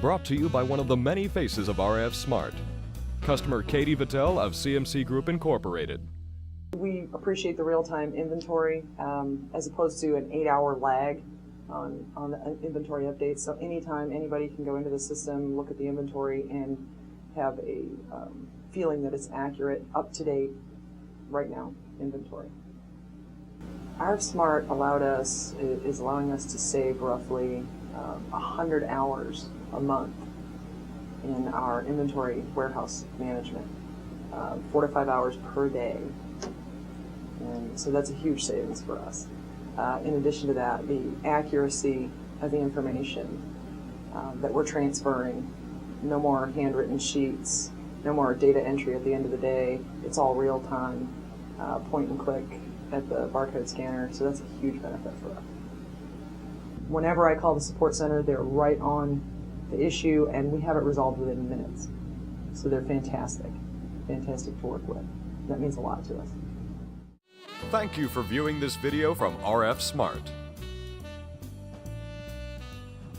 Brought to you by one of the many faces of RF Smart, customer Katie Vittel of CMC Group Incorporated. We appreciate the real-time inventory as opposed to an 8-hour lag on the inventory updates. So anytime anybody can go into the system, look at the inventory, and have a feeling that it's accurate, up-to-date, right now inventory. RF Smart is allowing us to save roughly 100 hours a month in our inventory warehouse management, 4 to 5 hours per day. And so that's a huge savings for us. In addition to that, the accuracy of the information that we're transferring, no more handwritten sheets, no more data entry at the end of the day. It's all real time, point and click at the barcode scanner, so that's a huge benefit for us. Whenever I call the support center, they're right on the issue, and we have it resolved within minutes. So they're fantastic to work with. That means a lot to us. Thank you for viewing this video from RF Smart.